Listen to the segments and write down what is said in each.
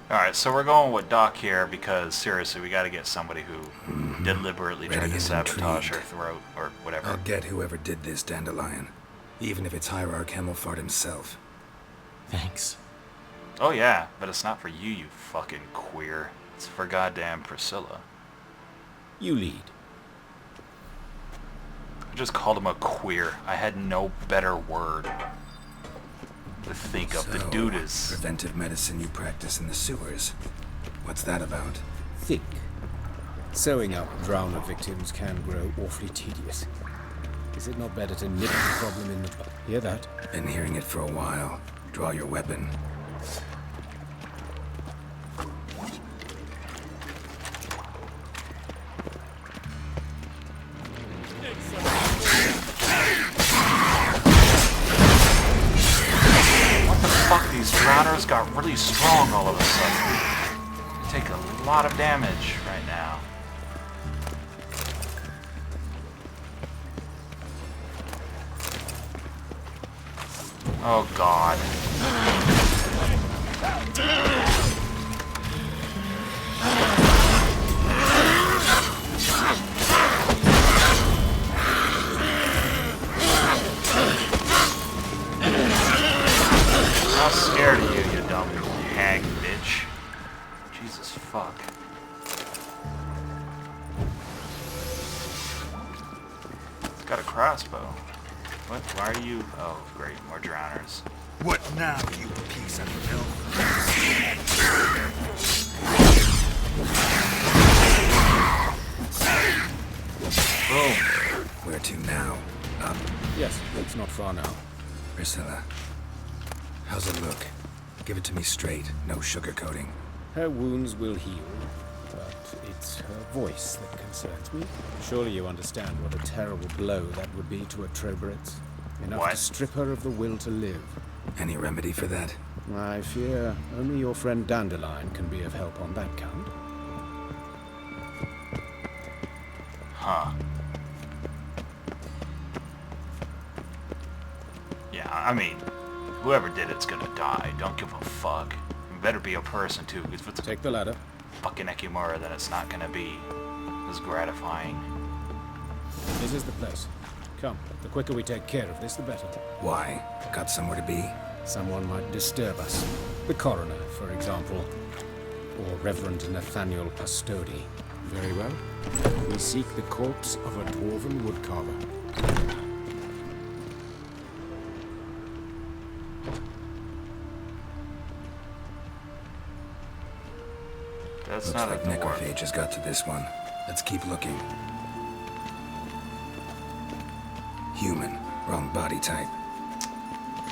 Alright, so we're going with Doc here because, seriously, we gotta get somebody who deliberately tried to sabotage her throat, or whatever. I'll get whoever did this, Dandelion. Even if it's Hierarch Hemmelfart himself. Thanks. Oh yeah, but it's not for you, you fucking queer. It's for goddamn Priscilla. You lead. I just called him a queer. I had no better word to think of. The dude is... Preventive medicine you practice in the sewers. What's that about? Think. Sewing up drowner victims can grow awfully tedious. Is it not better to nip the problem in the bud? Hear that? Been hearing it for a while. Draw your weapon. These drowners got really strong all of a sudden. They take a lot of damage right now. Oh god. I'm scared of you, you dumb hag bitch. Jesus fuck. It's got a crossbow. What? Why are you... Oh, great. More drowners. What now, you piece of filth? Boom. Where to now? Up. Yes, it's not far now. Priscilla. How's it look? Give it to me straight, no sugarcoating. Her wounds will heal, but it's her voice that concerns me. Surely you understand what a terrible blow that would be to a Trobritz. Enough to strip her of the will to live. Any remedy for that? I fear only your friend Dandelion can be of help on that count. Huh. Yeah, I mean... Whoever did it's gonna die. Don't give a fuck. It better be a person too, because if it's Take the ladder. fucking Ekimura, then it's not gonna be as gratifying. This is the place. Come, the quicker we take care of this, the better. Why? Got somewhere to be? Someone might disturb us. The coroner, for example. Or Reverend Nathaniel Pastodi. Very well. We seek the corpse of a dwarven woodcarver. That's Looks not like a dwarf. necrophage has got to this one. Let's keep looking. Human. Wrong body type.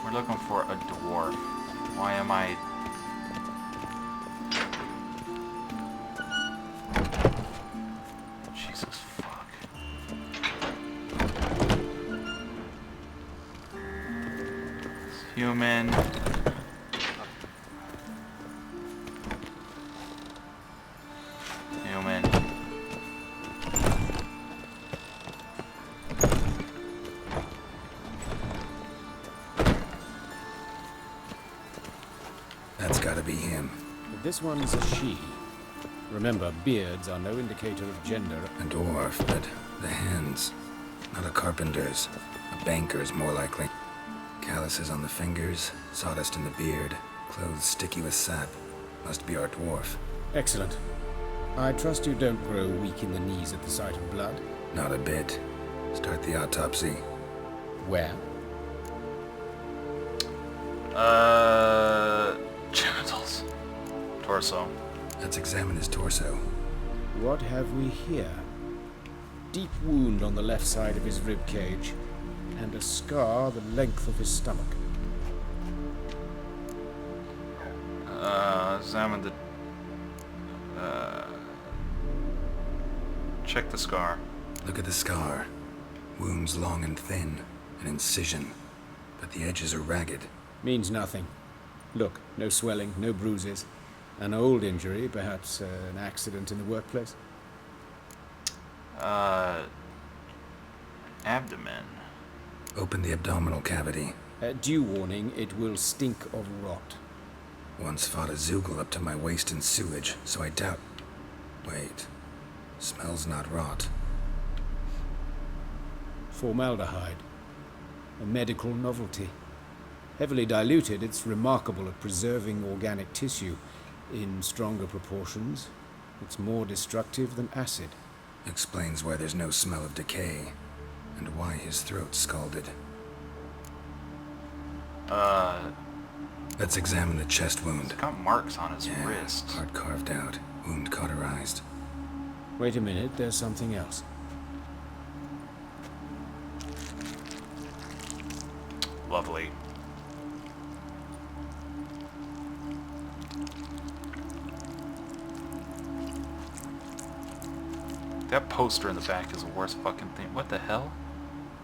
We're looking for a dwarf. Why am I... Jesus fuck. It's human. Human. That's gotta be him. But this one's a she. Remember, beards are no indicator of gender. A dwarf, but the hands. Not a carpenter's. A banker's, more likely. Calluses on the fingers, sawdust in the beard, clothes sticky with sap. Must be our dwarf. Excellent. I trust you don't grow weak in the knees at the sight of blood. Not a bit. Start the autopsy. Where? Genitals. Torso. Let's examine his torso. What have we here? Deep wound on the left side of his rib cage, and a scar the length of his stomach. Examine the... check the scar. Look at the scar. Wounds long and thin. An incision. But the edges are ragged. Means nothing. Look, no swelling, no bruises. An old injury, perhaps an accident in the workplace? Abdomen. Open the abdominal cavity. Due warning, it will stink of rot. Once fought a Zoogle up to my waist in sewage, so I doubt... Wait. Smells not rot. Formaldehyde. A medical novelty. Heavily diluted, it's remarkable at preserving organic tissue. In stronger proportions, it's more destructive than acid. Explains why there's no smell of decay, and why his throat's scalded. Let's examine the chest wound. He's got marks on his wrist. Heart carved out, wound cauterized. Wait a minute, there's something else. Lovely. That poster in the back is the worst fucking thing. What the hell?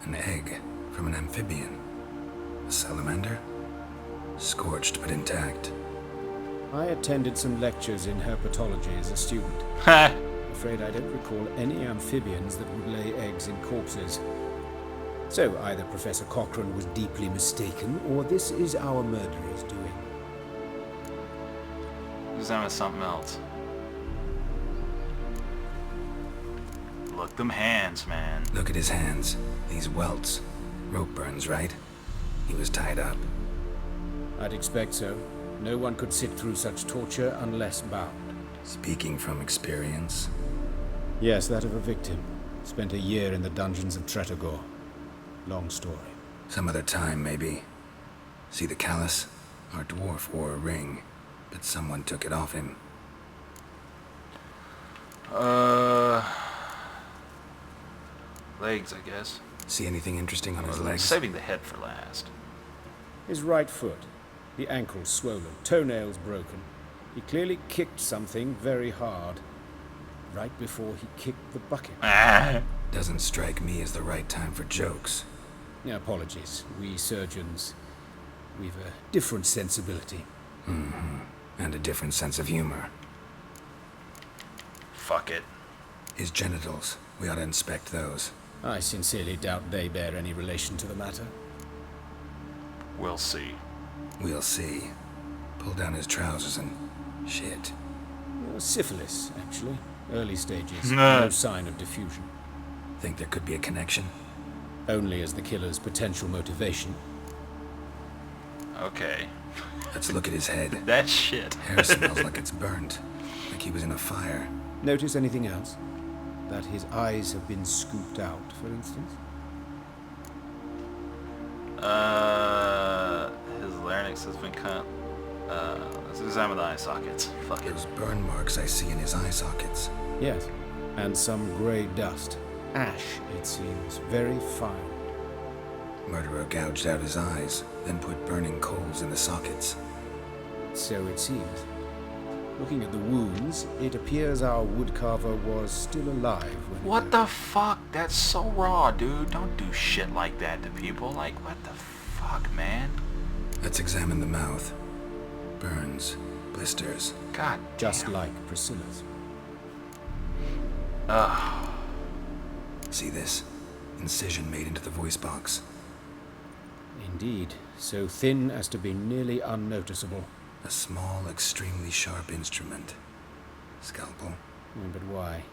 An egg from an amphibian. A salamander? Scorched but intact. I attended some lectures in herpetology as a student. Ha! Afraid I don't recall any amphibians that would lay eggs in corpses. So either Professor Cochrane was deeply mistaken, or this is our murderer's doing. Examine something else. Look, them hands, man. Look at his hands. These welts. Rope burns, right? He was tied up. I'd expect so. No one could sit through such torture unless bound. Speaking from experience. Yes, that of a victim. Spent a year in the dungeons of Tretogor. Long story. Some other time, maybe. See the callus? Our dwarf wore a ring, but someone took it off him. Legs, I guess. See anything interesting on his legs? Saving the head for last. His right foot. The ankle swollen, toenails broken. He clearly kicked something very hard. Right before he kicked the bucket. Ah. Doesn't strike me as the right time for jokes. Apologies. We surgeons, we've a different sensibility. And a different sense of humor. Fuck it. His genitals. We ought to inspect those. I sincerely doubt they bear any relation to the matter. We'll see. We'll see. Pull down his trousers and... shit. Syphilis, actually. Early stages. Nah. No sign of diffusion. Think there could be a connection? Only as the killer's potential motivation. Okay. Let's look at his head. That shit. Hair smells like it's burnt. Like he was in a fire. Notice anything else? That his eyes have been scooped out, for instance? His larynx has been cut. Let's examine the eye sockets. Fuck it. Those burn marks I see in his eye sockets. Yes. And some grey dust. Ash, it seems. Very fine. Murderer gouged out his eyes, then put burning coals in the sockets. So it seems. Looking at the wounds, it appears our woodcarver was still alive when... What the fuck? That's so raw, dude. Don't do shit like that to people. Like, what the fuck, man? Let's examine the mouth. Burns, blisters. God Just damn. like Priscilla's. Ugh. See this? Incision made into the voice box. Indeed. So thin as to be nearly unnoticeable. A small, extremely sharp instrument. Scalpel. But why?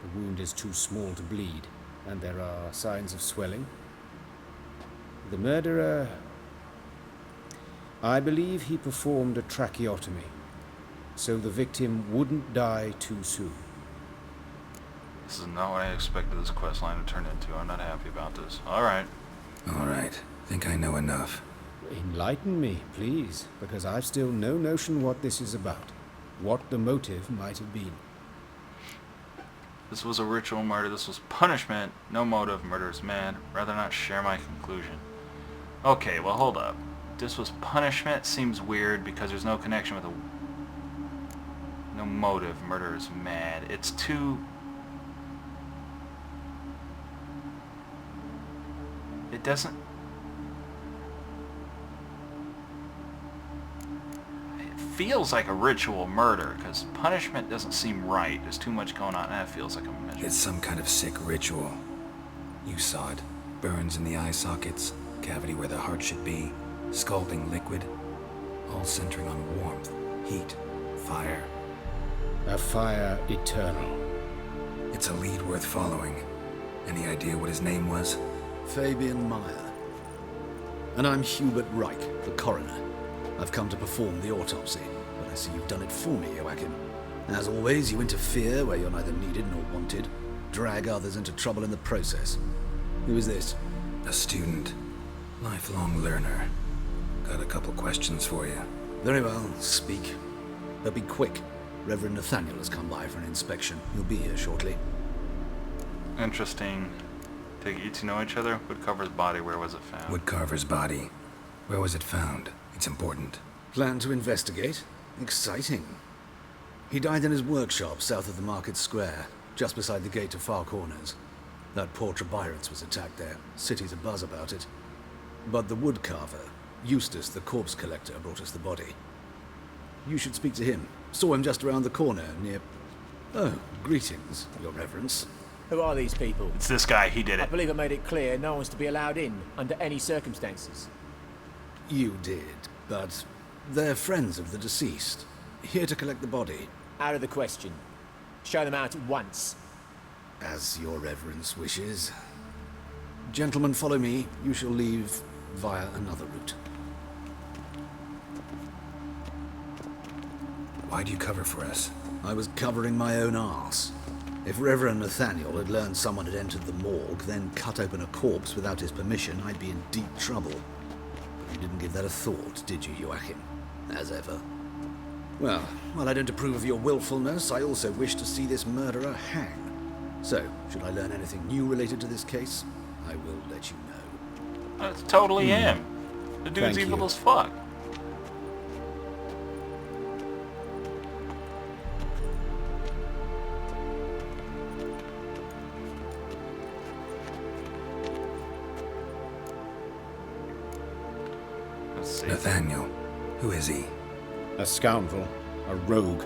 The wound is too small to bleed, and there are signs of swelling. The murderer... I believe he performed a tracheotomy, so the victim wouldn't die too soon. This is not what I expected this quest line to turn into. I'm not happy about this. Alright. Alright, think I know enough. Enlighten me, please, because I've still no notion what this is about. What the motive might have been. This was a ritual murder. This was punishment. No motive. Murder is mad. Rather not share my conclusion. Okay, well, hold up. This was punishment seems weird because there's no connection with no motive. Murder is mad. It's too... It doesn't... It feels like a ritual murder because punishment doesn't seem right. There's too much going on. That feels like a measure. It's some kind of sick ritual. You saw it. Burns in the eye sockets, cavity where the heart should be, scalding liquid. all centering on warmth, heat, fire. A fire eternal. It's a lead worth following. Any idea what his name was? Fabian Meyer. And I'm Hubert Reich, the coroner. I've come to perform the autopsy, but I see you've done it for me, Joachim. As always, you interfere where you're neither needed nor wanted, drag others into trouble in the process. Who is this? A student. Lifelong learner. Got a couple questions for you. Very well, speak. But be quick. Reverend Nathaniel has come by for an inspection. He'll be here shortly. Interesting. Take it you two know each other? Woodcarver's body, where was it found? Woodcarver's body. Where was it found? It's important. Plan to investigate? Exciting. He died in his workshop south of the market square, just beside the gate to Far Corners. That poor Trebirance was attacked there. City's abuzz about it. But the woodcarver, Eustace the corpse collector, brought us the body. You should speak to him. Saw him just around the corner near... Oh, greetings, Your Reverence. Who are these people? It's this guy, he did I it. believe I made it clear no one's to be allowed in under any circumstances. You did, but they're friends of the deceased. Here to collect the body. Out of the question. Show them out at once. As Your Reverence wishes. Gentlemen, follow me. You shall leave via another route. Why do you cover for us? I was covering my own arse. If Reverend Nathaniel had learned someone had entered the morgue, then cut open a corpse without his permission, I'd be in deep trouble. But you didn't give that a thought, did you, Joachim? As ever. Well, while I don't approve of your willfulness, I also wish to see this murderer hang. So, should I learn anything new related to this case, I will let you know. That's totally him. The dude's Thank evil you. as fuck. Let's see. Nathaniel. Who is he? A scoundrel. A rogue.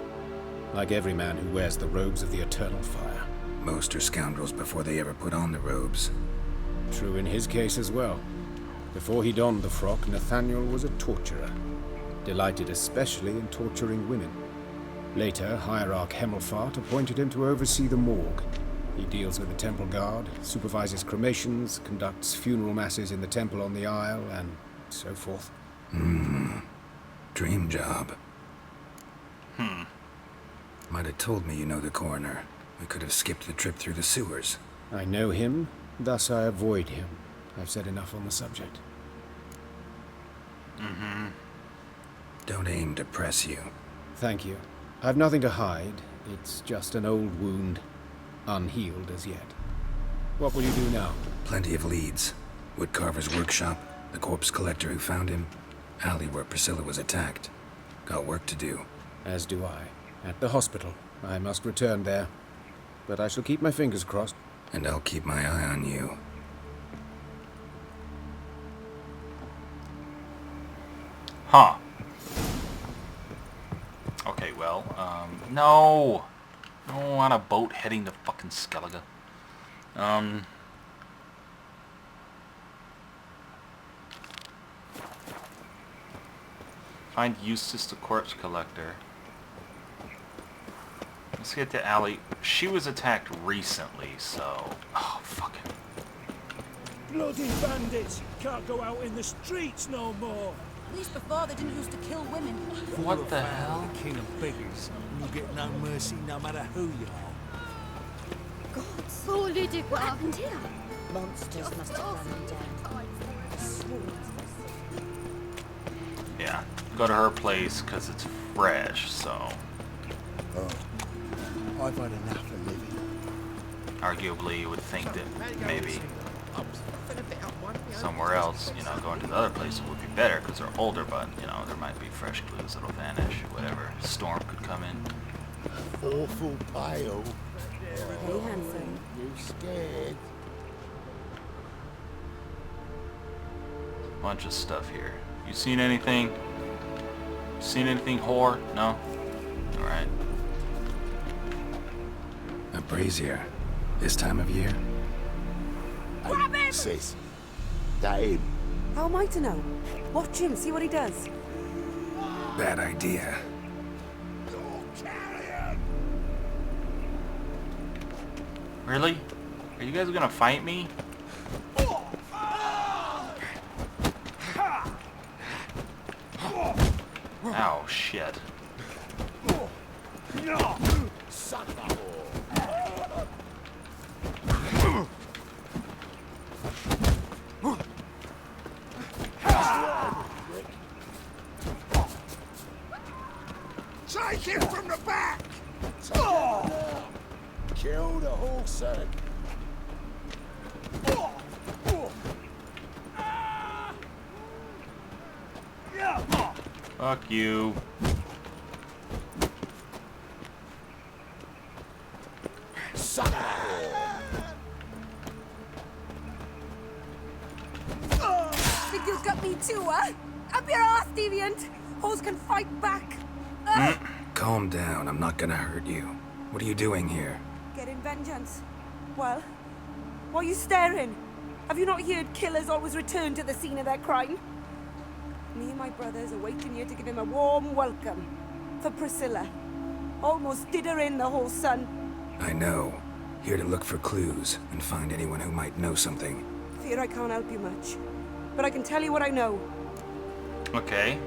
Like every man who wears the robes of the eternal fire. Most are scoundrels before they ever put on the robes. True in his case as well. Before he donned the frock, Nathaniel was a torturer. Delighted especially in torturing women. Later, Hierarch Hemmelfart appointed him to oversee the morgue. He deals with the temple guard, supervises cremations, conducts funeral masses in the temple on the Isle, and so forth. Dream job. Might have told me you know the coroner. We could have skipped the trip through the sewers. I know him, thus I avoid him. I've said enough on the subject. Don't aim to press you. Thank you. I've nothing to hide. It's just an old wound, unhealed as yet. What will you do now? Plenty of leads. Woodcarver's workshop, the corpse collector who found him, alley where Priscilla was attacked. Got work to do. As do I. At the hospital. I must return there. But I shall keep my fingers crossed. And I'll keep my eye on you. Huh. Okay, well, no! I don't want a boat heading to fucking Skellige. Find Eustace the corpse collector. Let's get to Allie. She was attacked recently, so... Oh, fucking... Bloody bandits! Can't go out in the streets no more! At least before they didn't used to kill women. What the hell? The king of beggars. You get no mercy no matter who you are. Gods. Poor Lydia, What happened here? monsters must have run them down. Yeah, go to her place because it's fresh, so... I've had enough of living. Arguably, you would think that maybe somewhere else, you know, going to the other place would be better because they're older, but, you know, there might be fresh clues that'll vanish, whatever. Storm could come in. Awful pale. Hey, handsome. You scared? Bunch of stuff here. You seen anything? Seen anything, whore? No? Alright. A brazier. This time of year? Grab him! Sis. That him. How am I to know? Watch him, see what he does. Bad idea. Really? Are you guys gonna fight me? Ow, shit. Take him from the back! Kill the whole son. Fuck you. Think you got me too, huh? Up your ass, deviant! Hoes can fight back! Calm down, I'm not gonna hurt you. What are you doing here? Getting vengeance. Well, why are you staring? Have you not heard killers always return to the scene of their crime? Me and my brothers are waiting here to give him a warm welcome. For Priscilla. Almost did her in, the whole son. I know. Here to look for clues and find anyone who might know something. Fear I can't help you much. But I can tell you what I know. Okay.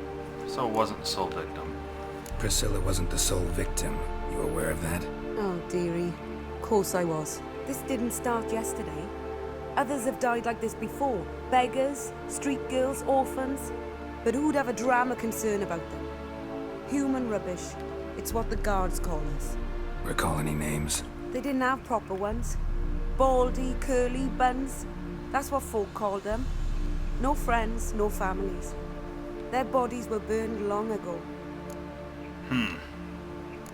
So it wasn't the sole victim. Priscilla wasn't the sole victim. You aware of that? Oh, dearie. Of course I was. This didn't start yesterday. Others have died like this before. Beggars, street girls, orphans. But who'd have a drama concern about them? Human rubbish. It's what the guards call us. Recall any names? They didn't have proper ones. Baldy, curly, buns. That's what folk called them. No friends, no families. Their bodies were burned long ago.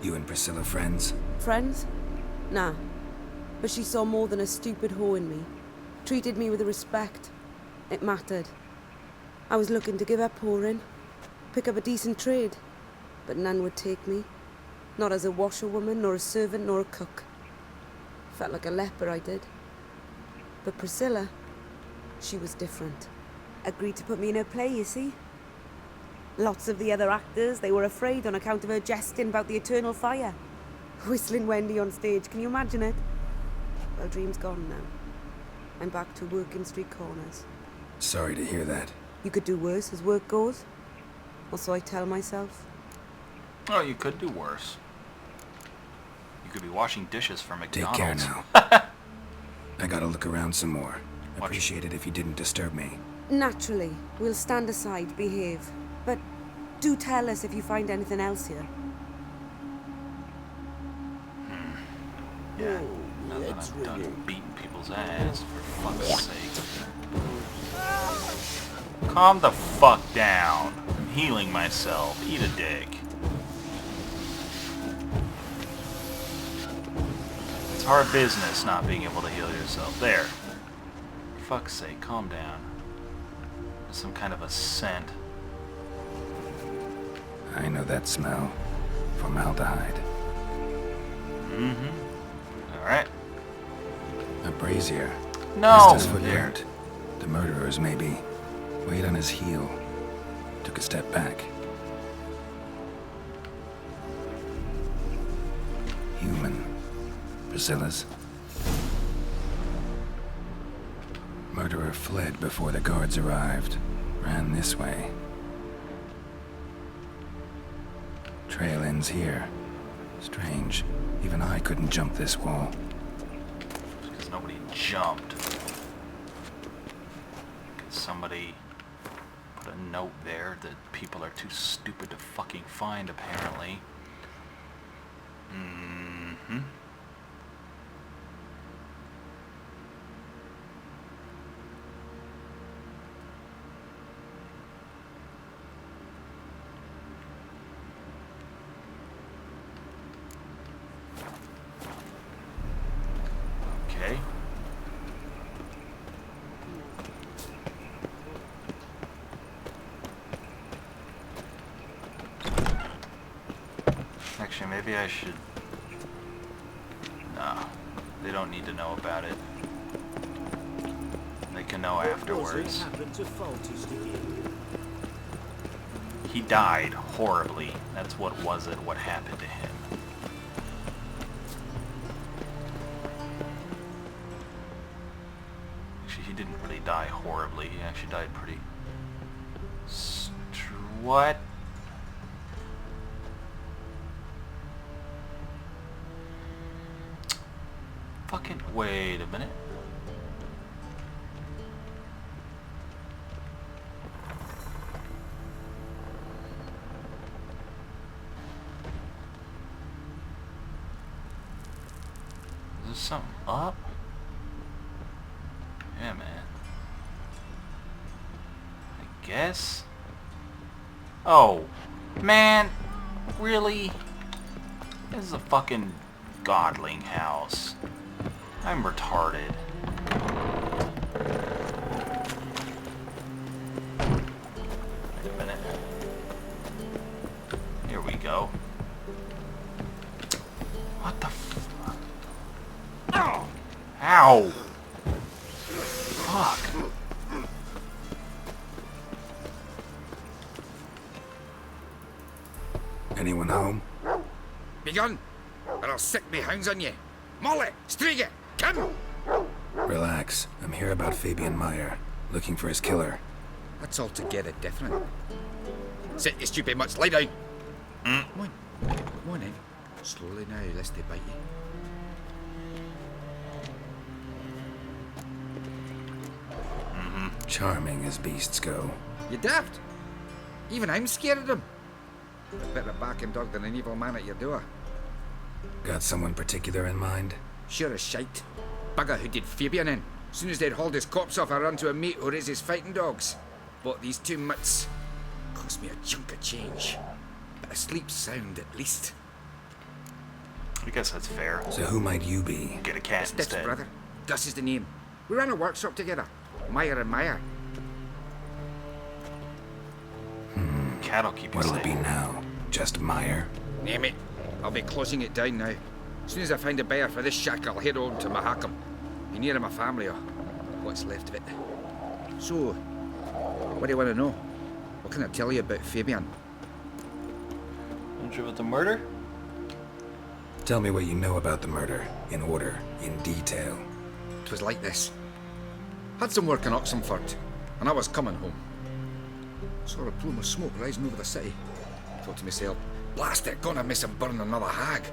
You and Priscilla friends? Friends? Nah. But she saw more than a stupid whore in me. Treated me with respect. It mattered. I was looking to give her pouring. Pick up a decent trade. But none would take me. Not as a washerwoman, nor a servant, nor a cook. Felt like a leper, I did. But Priscilla, she was different. Agreed to put me in her play, you see. Lots of the other actors, they were afraid on account of her jesting about the eternal fire. Whistling Wendy on stage, can you imagine it? Well, dream's gone now. I'm back to working street corners. Sorry to hear that. You could do worse as work goes. Or so I tell myself. Oh, you could do worse. You could be washing dishes for McDonald's. Take care now. I gotta look around some more. Appreciate it if you didn't disturb me. Naturally, we'll stand aside, behave. But do tell us if you find anything else here. Yeah. Now that I'm done beating people's ass, for fuck's sake. Calm the fuck down. I'm healing myself. Eat a dick. It's hard business not being able to heal yourself. There. For fuck's sake, calm down. There's some kind of a scent. I know that smell. Formaldehyde. Alright. A brazier. No! Missed his There. footprint. The murderers, maybe. Weighed on his heel. Took a step back. Human. Priscilla's. Murderer fled before the guards arrived. Ran this way. Trail ends here. Strange. Even I couldn't jump this wall. Because nobody jumped. Could somebody put a note there that people are too stupid to fucking find, apparently. Okay. Actually, maybe I should... No. They don't need to know about it. They can know afterwards. He died horribly. That's what happened to him. Actually, he didn't really die horribly. He actually died pretty... What? Fucking... Wait a minute. Is there something up? Yeah, man. I guess? Oh, man. Really? This is a fucking godling house. I'm retarded. Wait a minute. Here we go. What the fuck? Oh! Ow! Fuck. Anyone home? Begun, or I'll sick me hounds on you. Molly, Striga, come! Relax. I'm here about Fabian Meyer, looking for his killer. That's altogether different. Sit, you stupid mutts, lie down. Come on, come on in. Slowly now, lest they bite you. Charming as beasts go. You daft? Even I'm scared of them. A better barking dog than an evil man at your door. Got someone particular in mind? Sure as shite. Bugger who did Fabian in. Soon as they'd hauled his corpse off, I run to a mate who raises fighting dogs. Bought these 2 mutts. Cost me a chunk of change. But I sleep sound at least. I guess that's fair. So who might you be? Get a cat Stick's instead. brother. Gus is the name. We ran a workshop together. Meyer and Meyer. Cat'll keep you What'll safe. it be now? Just Meyer? Name it. I'll be closing it down now. As soon as I find a buyer for this shack, I'll head on to Mahakam. Be near my family or what's left of it. So, what do you want to know? What can I tell you about Fabian? Don't you about the murder? Tell me what you know about the murder, in order, in detail. It was like this. Had some work in Oxenford, and I was coming home. Saw a plume of smoke rising over the city. Thought to myself, blast it, gonna miss him burn another hag.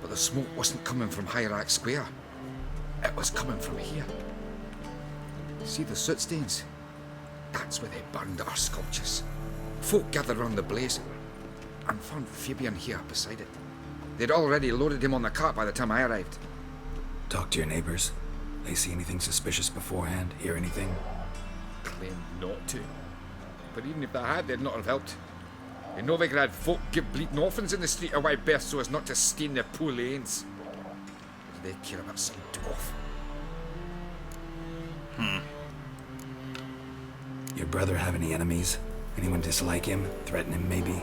But the smoke wasn't coming from Hierarch Square. It was coming from here. See the soot stains? That's where they burned our sculptures. Folk gathered round the blaze and found Fabian here beside it. They'd already loaded him on the cart by the time I arrived. Talk to your neighbors. They see anything suspicious beforehand? Hear anything? Claimed not to. But even if they had, they'd not have helped. In Novigrad, folk give bleeding orphans in the street a wide berth so as not to stain their poor lanes. What do they care about some dwarf? Your brother have any enemies? Anyone dislike him? Threaten him, maybe?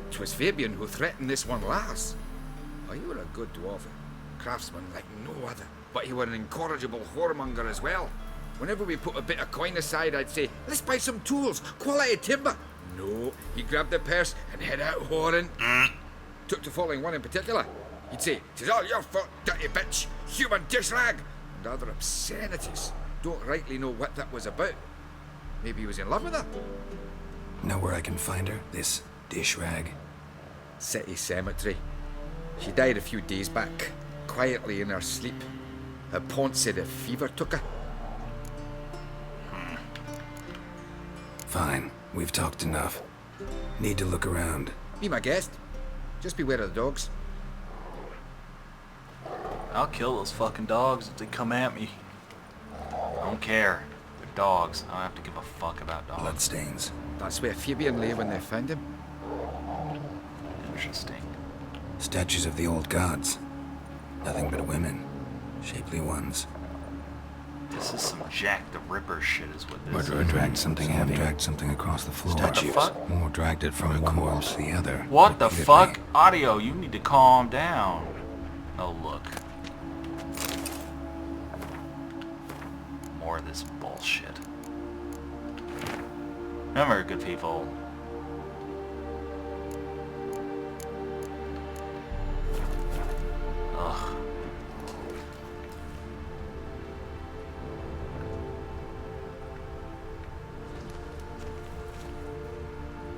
'Twas Fabian who threatened this one last. Oh, you were a good dwarf, a craftsman like no other. But you were an incorrigible whoremonger as well. Whenever we put a bit of coin aside, I'd say, let's buy some tools, quality timber. No, he grabbed the purse and head out whoring. Took to following one in particular. He'd say, "'Tis all your fault, dirty bitch, human dish rag," and other obscenities. Don't rightly know what that was about. Maybe he was in love with her. Know where I can find her? This dish rag? City cemetery. She died a few days back, quietly in her sleep. Her pont said a fever took her. Fine. We've talked enough. Need to look around. Be my guest. Just beware of the dogs. I'll kill those fucking dogs if they come at me. I don't care. They're dogs. I don't have to give a fuck about dogs. Bloodstains. That's where Fabian lay when they found him. Interesting. Statues of the old gods. Nothing but women. Shapely ones. This is some Jack the Ripper shit is what this Murderer is. dragged something heavy. Dragged something across the floor. What the fuck? More dragged it from one wall to the other. What the Repeatedly. fuck? Audio, you need to calm down. Oh, look. More of this bullshit. Remember, good people. Ugh.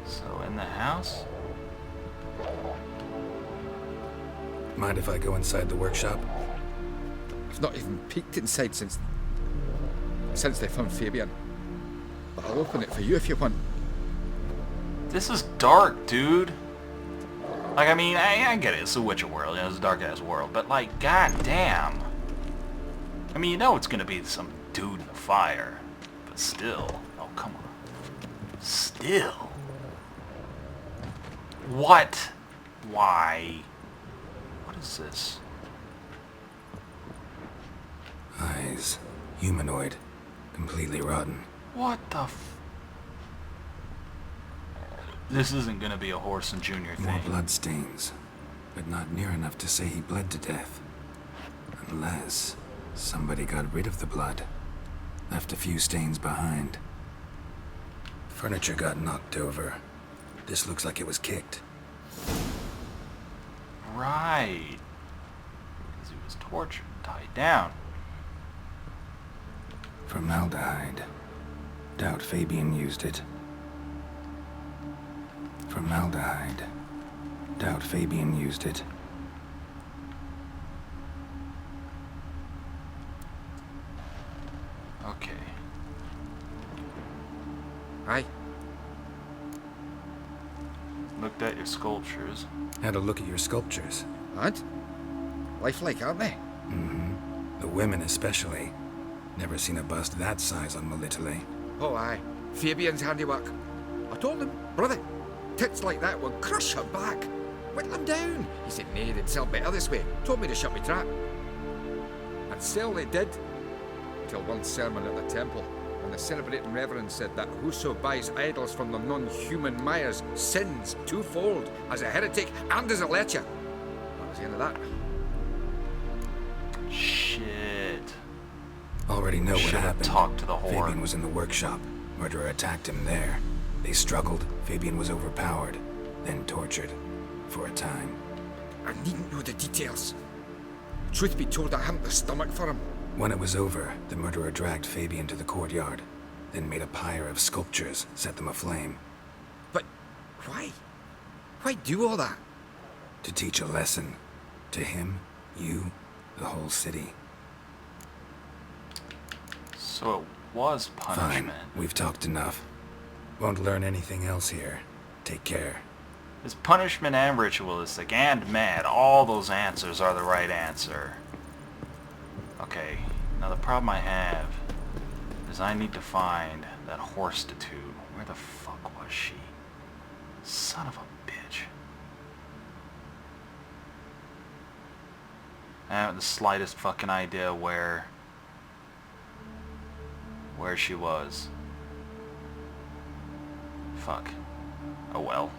So, in the house? Mind if I go inside the workshop? I've not even peeked inside since they found Fabian. But I'll open it for you if you want. This is dark, dude. Like, I mean, I get it. It's a Witcher world. You know, it's a dark-ass world. But, like, goddamn. I mean, you know it's gonna be some dude in the fire. But still. Oh, come on. Still. What? Why? What is this? Eyes. Humanoid. Completely rotten. What the f... This isn't gonna be a Horson Jr. More thing. blood stains. But not near enough to say he bled to death. Unless somebody got rid of the blood. Left a few stains behind. Furniture got knocked over. This looks like it was kicked. Right. Because he was tortured, tied down. Formaldehyde. Doubt Fabian used it. Formaldehyde. Doubt Fabian used it. Okay. Aye. Looked at your sculptures. Had a look at your sculptures. And? Lifelike, aren't they? Mm-hmm. The women especially. Never seen a bust that size on Melitele. Oh, aye. Fabian's handiwork. I told him, brother, tits like that will crush her back. Whittle him down. He said, nay, they'd sell better this way. Told me to shut my trap. And sell they did. Till one sermon at the temple, when the celebrating reverend said that whoso buys idols from the non-human Mayas sins twofold, as a heretic and as a lecher. That was the end of that. Shit. Already know what Should've happened. talked to the whore. Fabian was in the workshop. Murderer attacked him there. They struggled. Fabian was overpowered, then tortured. For a time. I needn't know the details. Truth be told, I haven't the stomach for him. When it was over, the murderer dragged Fabian to the courtyard, then made a pyre of sculptures, set them aflame. But why? Why do all that? To teach a lesson. To him, you, the whole city. So it was punishment. Fine, we've talked enough. Won't learn anything else here. Take care. It's punishment and ritualistic and mad. All those answers are the right answer. Okay, now the problem I have is I need to find that horstitute. Where the fuck was she? Son of a bitch. I haven't the slightest fucking idea where she was. Fuck. Oh well.